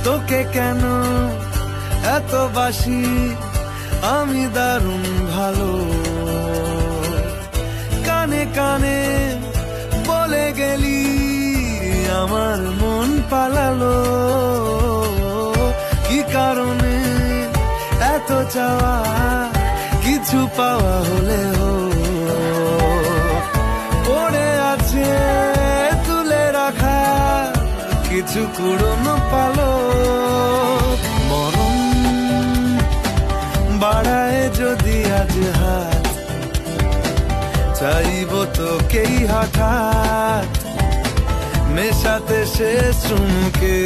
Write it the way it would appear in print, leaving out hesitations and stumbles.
তোকে কেন এত বাসি আমি দারুণ ভালো, কানে কানে বলে গেলি আমার মন পালালো। কি কারণে এত চাওয়া, কিছু পাওয়া হলেও পড়ে আছে তুলে রাখা কিছু কুড়নো পালো। মরণ বাড়ায় যদি আজ হাত, চাইব তোকেই হঠাৎ মেশাতে শেষ চুমুকে।